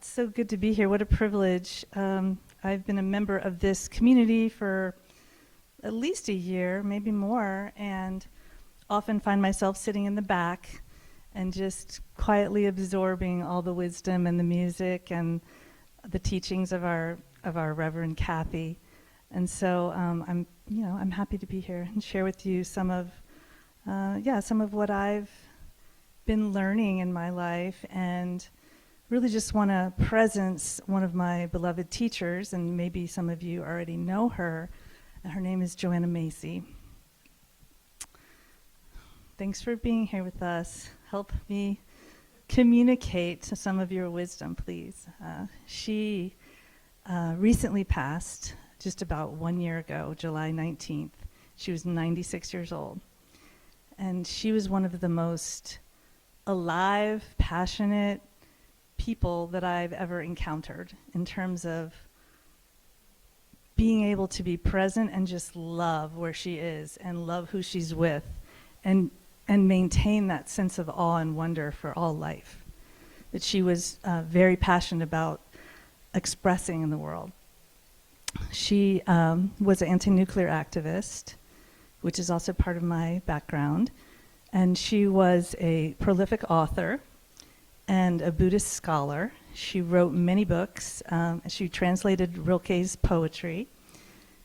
it's so good to be here. What a privilege. I've been a member of this community for at least a year, maybe more, and often find myself sitting in the back and just quietly absorbing all the wisdom and the music and the teachings of our Reverend Kathy. And so I'm happy to be here and share with you some of what I've been learning in my life, and really just want to presence one of my beloved teachers, and maybe some of you already know her. Her name is Joanna Macy. Thanks for being here with us. Help me communicate some of your wisdom, please. She recently passed just about 1 year ago, July 19th. She was 96 years old. And she was one of the most alive, passionate people that I've ever encountered in terms of being able to be present and just love where she is and love who she's with and maintain that sense of awe and wonder for all life that she was very passionate about expressing in the world. She was an anti-nuclear activist, which is also part of my background. And she was a prolific author and a Buddhist scholar. She wrote many books. She translated Rilke's poetry.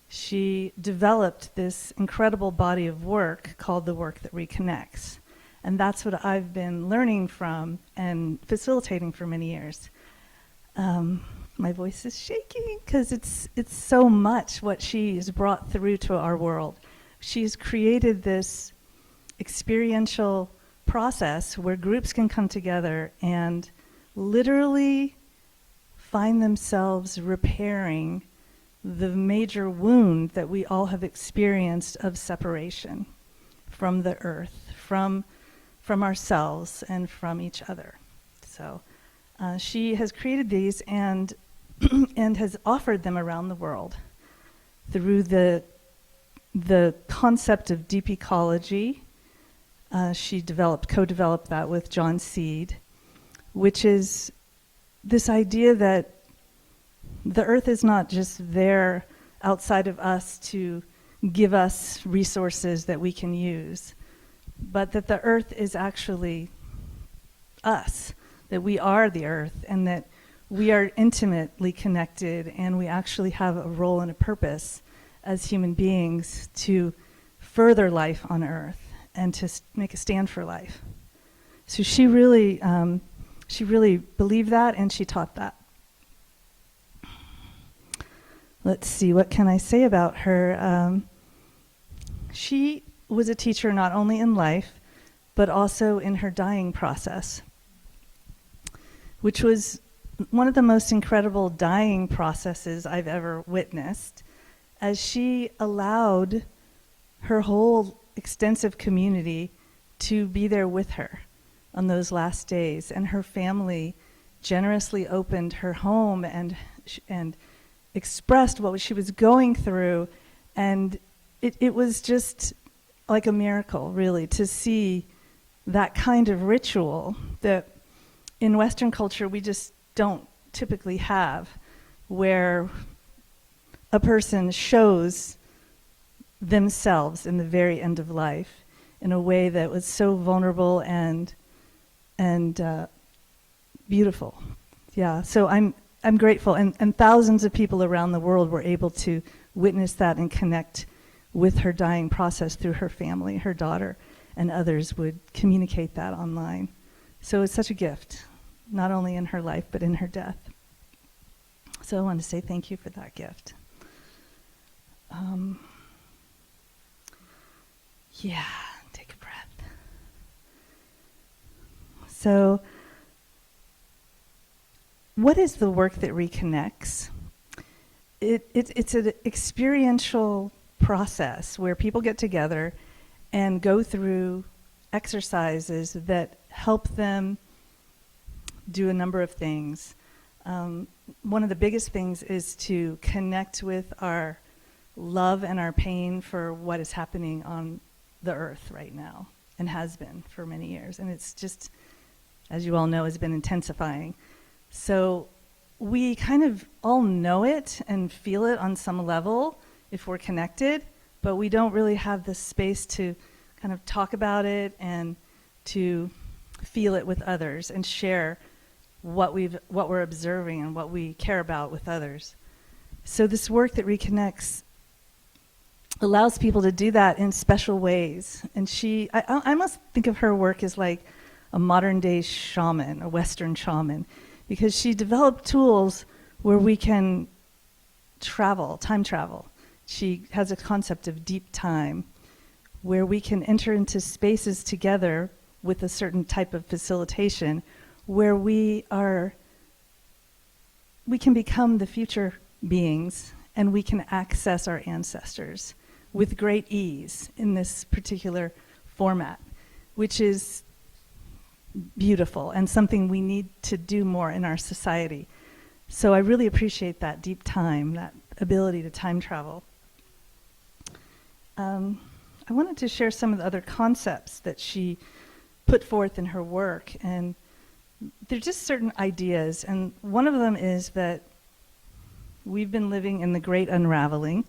She developed this incredible body of work called The Work That Reconnects. And that's what I've been learning from and facilitating for many years. My voice is shaking because it's so much what she has brought through to our world. She's created this experiential process where groups can come together and literally find themselves repairing the major wound that we all have experienced of separation from the earth, from ourselves and from each other. So she has created these and and has offered them around the world through the concept of deep ecology. She co-developed that with John Seed, which is this idea that the earth is not just there outside of us to give us resources that we can use, but that the earth is actually us, that we are the earth, and that we are intimately connected, and we actually have a role and a purpose as human beings to further life on earth and to make a stand for life. So she really believed that, and she taught that. Let's see, what can I say about her? She was a teacher not only in life, but also in her dying process, which was one of the most incredible dying processes I've ever witnessed, as she allowed her whole extensive community to be there with her on those last days. And her family generously opened her home and expressed what she was going through. And it was just like a miracle, really, to see that kind of ritual that in Western culture we just don't typically have, where a person shows themselves in the very end of life in a way that was so vulnerable and beautiful. Yeah, so I'm grateful, and thousands of people around the world were able to witness that and connect with her dying process through her family. Her daughter and others would communicate that online. So it's such a gift, not only in her life, but in her death. So I want to say thank you for that gift. Take a breath. So, what is the work that reconnects? It's an experiential process where people get together and go through exercises that help them do a number of things. One of the biggest things is to connect with our love and our pain for what is happening on the earth right now, and has been for many years. And it's just, as you all know, has been intensifying. So we kind of all know it and feel it on some level if we're connected, but we don't really have the space to kind of talk about it and to feel it with others and share what we're observing and what we care about with others. So this work that reconnects allows people to do that in special ways. And I must think of her work as like a modern day shaman, a Western shaman, because she developed tools where we can travel, time travel. She has a concept of deep time, where we can enter into spaces together with a certain type of facilitation, where we can become the future beings, and we can access our ancestors with great ease in this particular format, which is beautiful and something we need to do more in our society. So I really appreciate that deep time, that ability to time travel. I wanted to share some of the other concepts that she put forth in her work, and they're just certain ideas, and one of them is that we've been living in the great unraveling.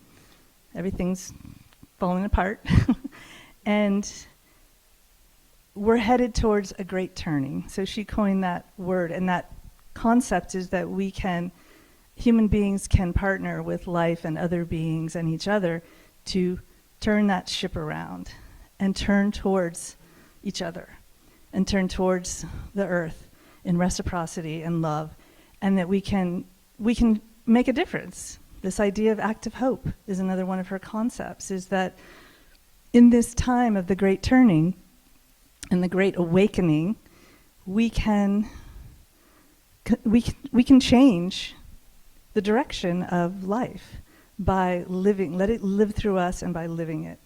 Everything's falling apart. And we're headed towards a great turning. So she coined that word, and that concept is that human beings can partner with life and other beings and each other to turn that ship around and turn towards each other and turn towards the earth in reciprocity and love, and that we can make a difference. This idea of active hope is another one of her concepts, is that in this time of the great turning and the great awakening, we can change the direction of life by living, let it live through us, and by living it.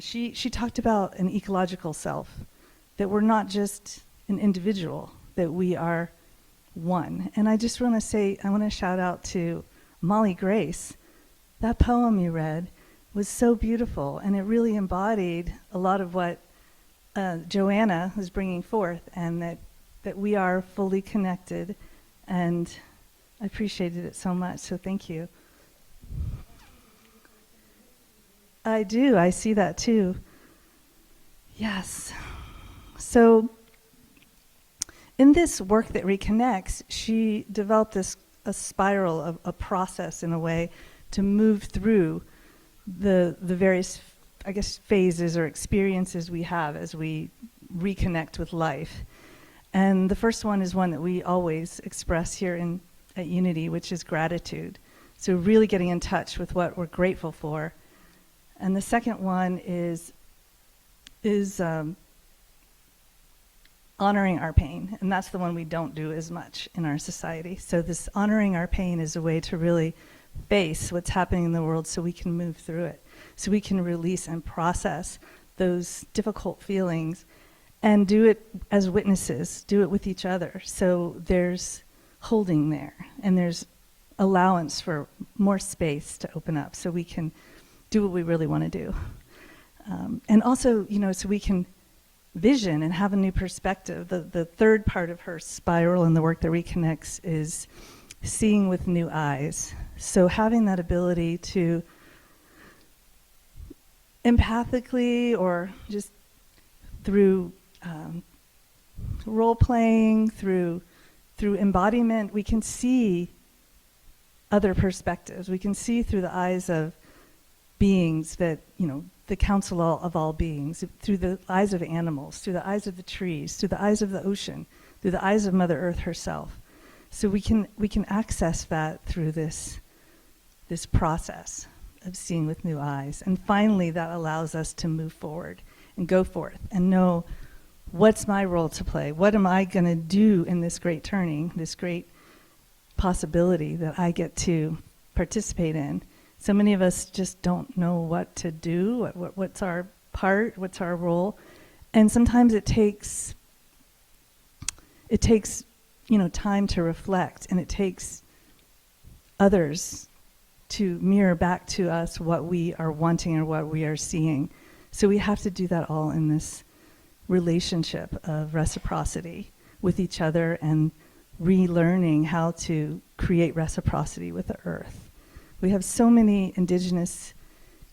She talked about an ecological self, that we're not just an individual, that we are one. And I just want to say, I want to shout out to Molly Grace. That poem you read was so beautiful, and it really embodied a lot of what Joanna was bringing forth, and that we are fully connected, and I appreciated it so much, so thank you. I do, I see that too. Yes. So in this work that reconnects, she developed a spiral of a process, in a way, to move through the various, I guess, phases or experiences we have as we reconnect with life. And the first one is one that we always express here at Unity, which is gratitude. So really getting in touch with what we're grateful for. And the second one is honoring our pain, and that's the one we don't do as much in our society. So this honoring our pain is a way to really face what's happening in the world, so we can move through it, so we can release and process those difficult feelings, and do it as witnesses, do it with each other. So there's holding there, and there's allowance for more space to open up, so we can do what we really want to do. And also, so we can vision and have a new perspective. The third part of her spiral and the work that reconnects is seeing with new eyes. So having that ability to empathically, or just through role playing, through embodiment, we can see other perspectives. We can see through the eyes of beings that, the council of all beings, through the eyes of animals, through the eyes of the trees, through the eyes of the ocean, through the eyes of Mother Earth herself. So we can access that through this process of seeing with new eyes. And finally, that allows us to move forward and go forth and know, what's my role to play? What am I going to do in this great turning, this great possibility that I get to participate in? So many of us just don't know what to do, what's our part, what's our role. And sometimes it takes time to reflect, and it takes others to mirror back to us what we are wanting or what we are seeing. So we have to do that all in this relationship of reciprocity with each other and relearning how to create reciprocity with the earth. We have so many indigenous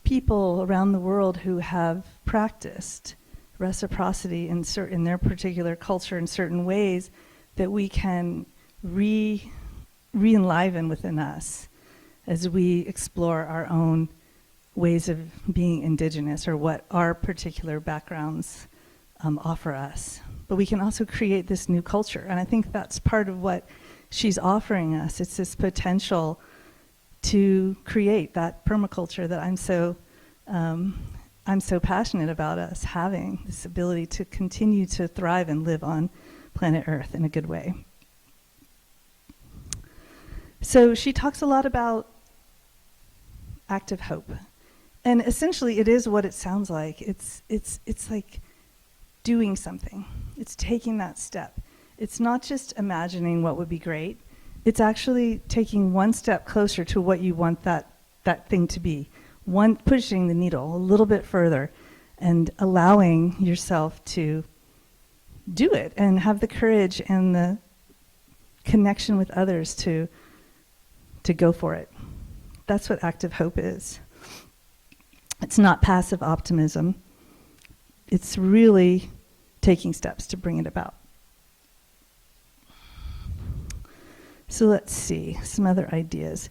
people around the world who have practiced reciprocity in their particular culture in certain ways that we can re-enliven within us as we explore our own ways of being indigenous or what our particular backgrounds offer us. But we can also create this new culture, and I think that's part of what she's offering us. It's this potential to create that permaculture that I'm so passionate about us having, this ability to continue to thrive and live on planet Earth in a good way. So she talks a lot about active hope. And essentially it is what it sounds like. It's like doing something. It's taking that step. It's not just imagining what would be great. It's actually taking one step closer to what you want that thing to be. Pushing the needle a little bit further and allowing yourself to do it and have the courage and the connection with others to go for it. That's what active hope is. It's not passive optimism. It's really taking steps to bring it about. So let's see, some other ideas.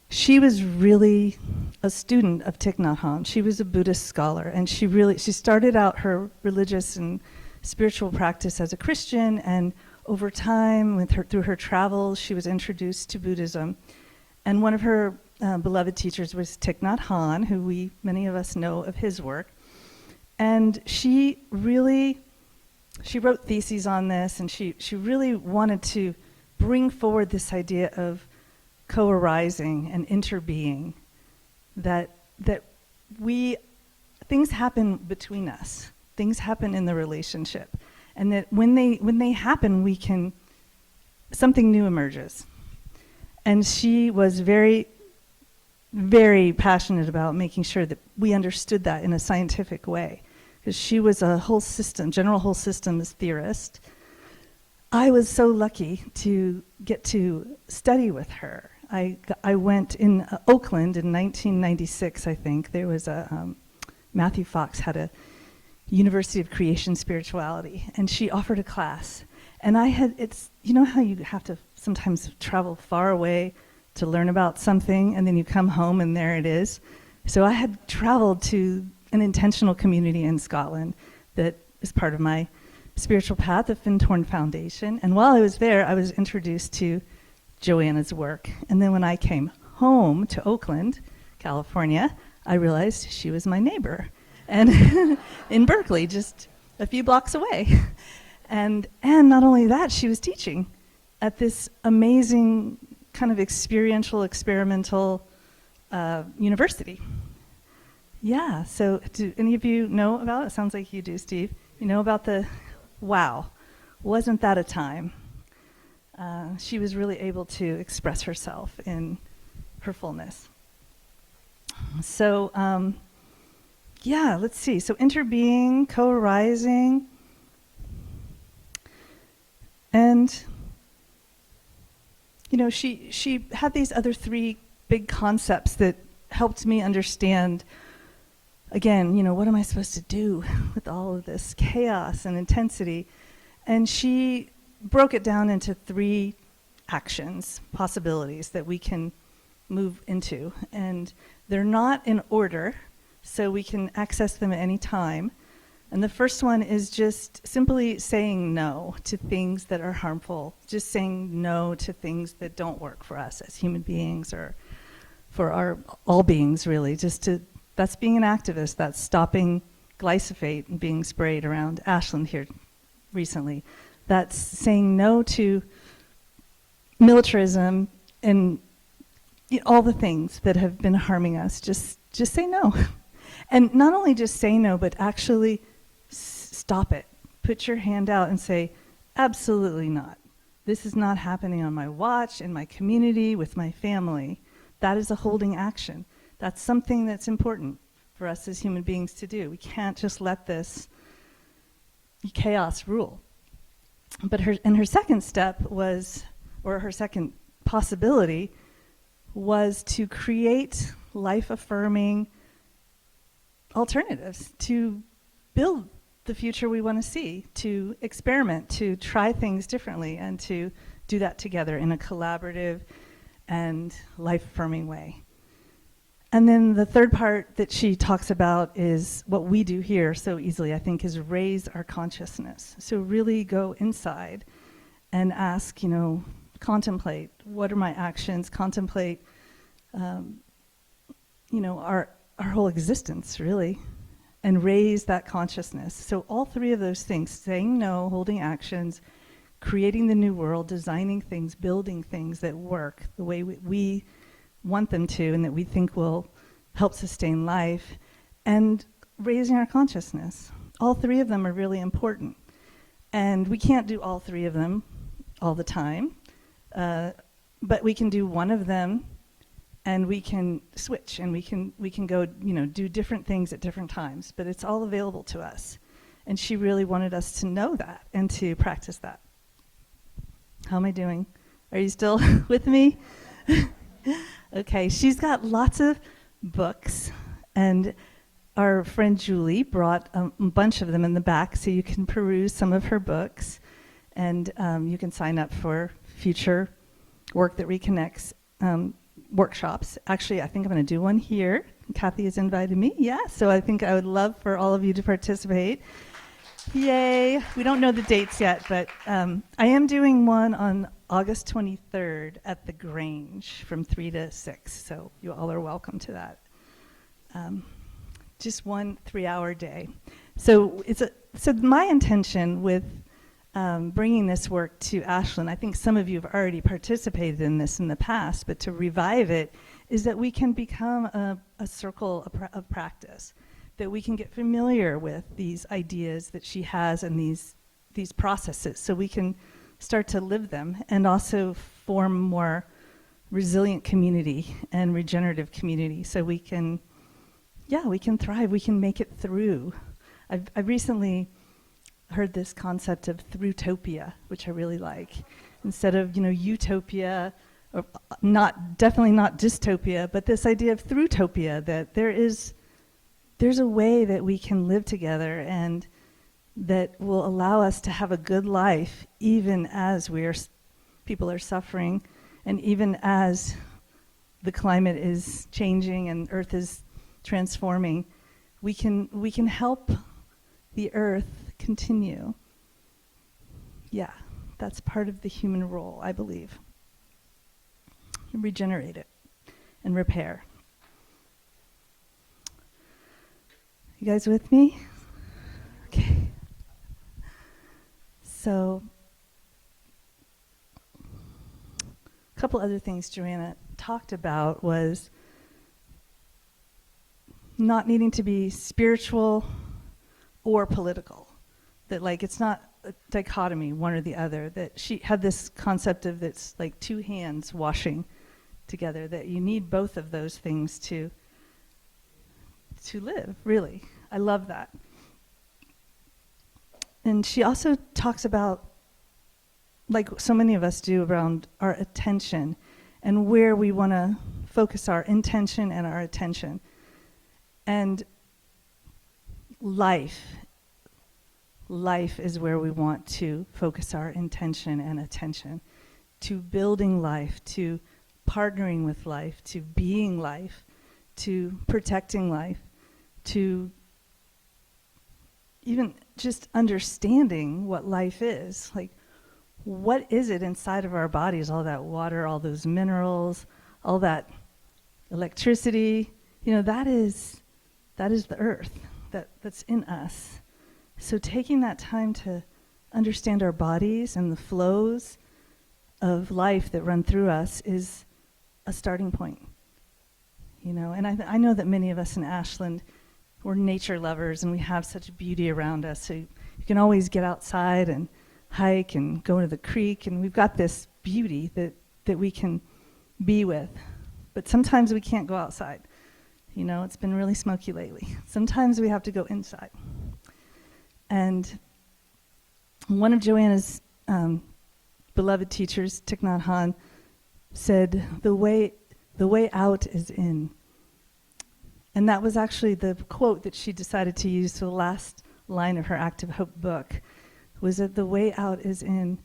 She was really a student of Thich Nhat Hanh. She was a Buddhist scholar, and she started out her religious and spiritual practice as a Christian, and over time, through her travels, she was introduced to Buddhism. And one of her beloved teachers was Thich Nhat Hanh, who many of us know of his work. And she wrote theses on this, and she really wanted to bring forward this idea of co-arising and interbeing, that things happen between us, things happen in the relationship, and that when they happen, something new emerges. And she was very, very passionate about making sure that we understood that in a scientific way, because she was a general whole systems theorist. I was so lucky to get to study with her. I went in Oakland in 1996, I think. There was Matthew Fox had a University of Creation Spirituality, and she offered a class. And you know how you have to sometimes travel far away to learn about something, and then you come home and there it is. So I had traveled to an intentional community in Scotland that is part of my spiritual path, the Fintorn Foundation. And while I was there, I was introduced to Joanna's work. And then when I came home to Oakland, California, I realized she was my neighbor, and in Berkeley, just a few blocks away. And not only that, she was teaching at this amazing kind of experimental university. Yeah, so do any of you know about it? Sounds like you do, Steve. You know about wow, wasn't that a time? She was really able to express herself in her fullness. So, let's see. So interbeing, co-arising, and she had these other three big concepts that helped me understand, again, what am I supposed to do with all of this chaos and intensity? And she broke it down into three actions, possibilities that we can move into. And they're not in order, so we can access them at any time. And the first one is just simply saying no to things that are harmful, just saying no to things that don't work for us as human beings or for all beings, really. That's being an activist. That's stopping glyphosate and being sprayed around Ashland here recently. That's saying no to militarism and all the things that have been harming us. Just say no. And not only just say no, but actually stop it. Put your hand out and say, absolutely not. This is not happening on my watch, in my community, with my family. That is a holding action. That's something that's important for us as human beings to do. We can't just let this chaos rule. But her second step was, or her second possibility, was to create life-affirming alternatives, to build the future we want to see, to experiment, to try things differently, and to do that together in a collaborative and life-affirming way. And then the third part that she talks about is what we do here so easily, I think, is raise our consciousness. So really go inside and ask, contemplate, what are my actions? Contemplate, our whole existence, really, and raise that consciousness. So all three of those things, saying no, holding actions, creating the new world, designing things, building things that work the way we want them to and that we think will help sustain life, and raising our consciousness. All three of them are really important. And we can't do all three of them all the time, but we can do one of them, and we can switch, and we can go, do different things at different times, but it's all available to us. And she really wanted us to know that and to practice that. How am I doing? Are you still with me? Okay, she's got lots of books, and our friend Julie brought a bunch of them in the back, so you can peruse some of her books, and you can sign up for future Work That Reconnects workshops. Actually, I think I'm going to do one here. Kathy has invited me. Yeah, so I think I would love for all of you to participate. Yay! We don't know the dates yet, but I am doing one on August 23rd at the Grange from 3 to 6, so you all are welcome to that. Just 1 3-hour day. So my intention with bringing this work to Ashland, I think some of you have already participated in this in the past, but to revive it, is that we can become a circle of practice, that we can get familiar with these ideas that she has and these processes, so we can start to live them and also form more resilient community and regenerative community, so we can thrive, we can make it through. I've recently heard this concept of through-topia, which I really like. Instead of, utopia, or definitely not dystopia, but this idea of through-topia, that there's a way that we can live together and that will allow us to have a good life, even as people are suffering, and even as the climate is changing and Earth is transforming. We can help the Earth continue. Yeah, that's part of the human role, I believe. Regenerate it and repair. You guys with me? Okay. So, a couple other things Joanna talked about was not needing to be spiritual or political. That it's not a dichotomy, one or the other. That she had this concept of it's like two hands washing together, that you need both of those things to live, really. I love that. And she also talks about, like so many of us do, around our attention and where we want to focus our intention and our attention. And life is where we want to focus our intention and attention, to building life, to partnering with life, to being life, to protecting life, to even just understanding what life is. Like, what is it inside of our bodies? All that water, all those minerals, all that electricity, that is the earth that's in us. So taking that time to understand our bodies and the flows of life that run through us is a starting point. And I know that many of us in Ashland, we're nature lovers and we have such beauty around us. So you can always get outside and hike and go to the creek, and we've got this beauty that we can be with. But sometimes we can't go outside. It's been really smoky lately. Sometimes we have to go inside. And one of Joanna's beloved teachers, Thich Nhat Hanh, said, the way out is in. And that was actually the quote that she decided to use for the last line of her Act of Hope book, was that the way out is in.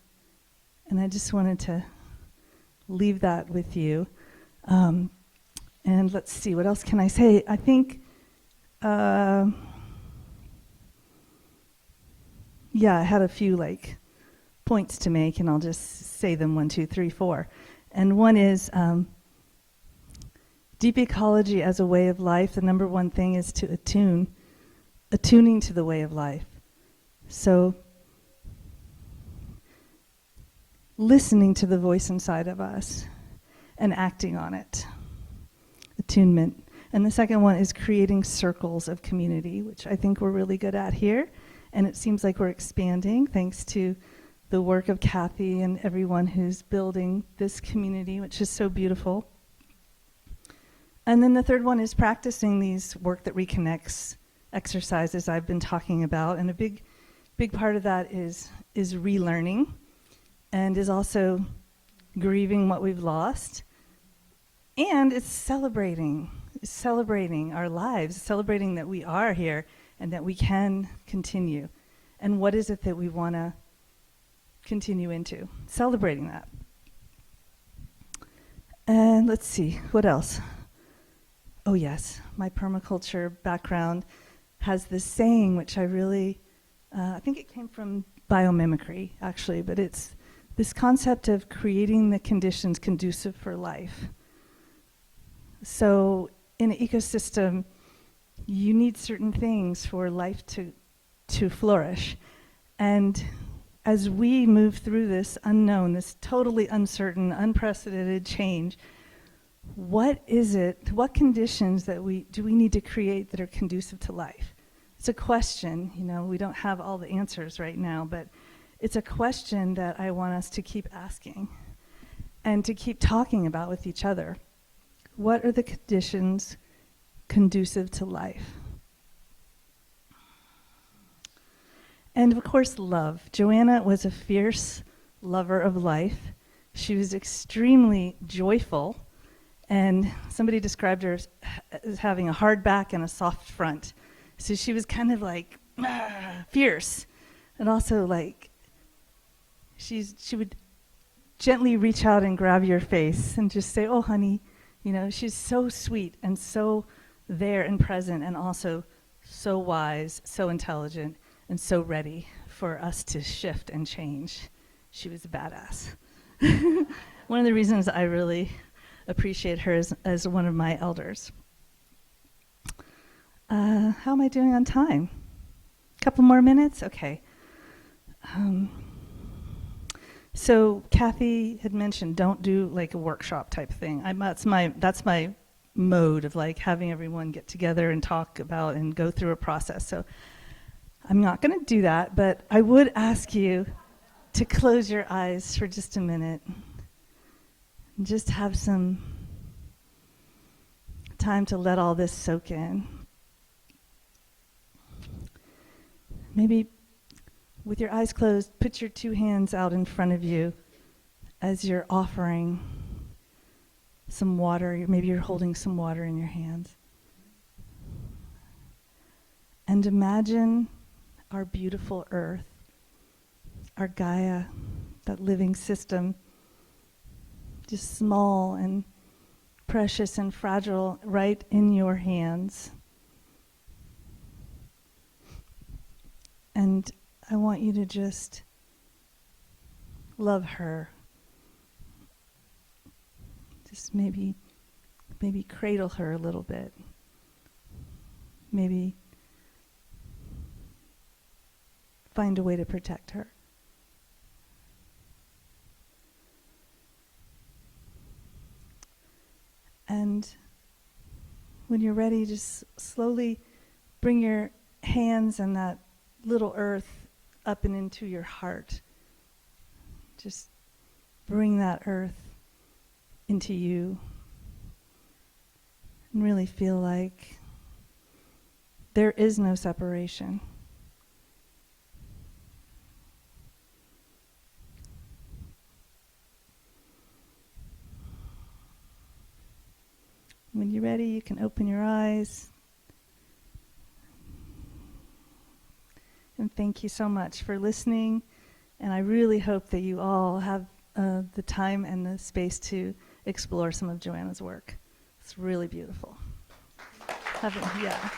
And I just wanted to leave that with you. And let's see, what else can I say? I think, I had a few points to make, and I'll just say them 1, 2, 3, 4. And one is deep ecology as a way of life. The number one thing is to attuning to the way of life. So listening to the voice inside of us and acting on it. Attunement. And the second one is creating circles of community, which I think we're really good at here. And it seems like we're expanding thanks to the work of Kathy and everyone who's building this community, which is so beautiful. And then the third one is practicing these work that reconnects exercises I've been talking about. And a big part of that is relearning, and is also grieving what we've lost. And it's celebrating our lives, celebrating that we are here and that we can continue. And what is it that we want to continue into? Celebrating that. And let's see, what else? Oh yes, my permaculture background has this saying, which I really, I think it came from biomimicry actually, but it's this concept of creating the conditions conducive for life. So in an ecosystem, you need certain things for life to flourish. And as we move through this unknown, this totally uncertain, unprecedented change, what conditions do we need to create that are conducive to life? It's a question, we don't have all the answers right now, but it's a question that I want us to keep asking and to keep talking about with each other. What are the conditions conducive to life? And of course, love. Joanna was a fierce lover of life. She was extremely joyful, and somebody described her as having a hard back and a soft front. So she was kind of fierce, and also she would gently reach out and grab your face and just say, "Oh, honey," she's so sweet and so there and present, and also so wise, so intelligent, and so ready for us to shift and change. She was a badass. One of the reasons I really appreciate her as one of my elders. How am I doing on time? Couple more minutes? Okay. So Kathy had mentioned don't do a workshop type thing. That's my mode of having everyone get together and talk about and go through a process. So I'm not going to do that, but I would ask you to close your eyes for just a minute and just have some time to let all this soak in. Maybe with your eyes closed, put your 2 hands out in front of you as you're offering some water. Maybe you're holding some water in your hands. And imagine our beautiful earth, our Gaia, that living system, just small and precious and fragile right in your hands. And I want you to just love her. Just maybe cradle her a little bit. Maybe find a way to protect her. And when you're ready, just slowly bring your hands and that little earth up and into your heart. Just bring that earth into you and really feel like there is no separation. When you're ready, you can open your eyes. And thank you so much for listening. And I really hope that you all have the time and the space to explore some of Joanna's work. It's really beautiful. Yeah.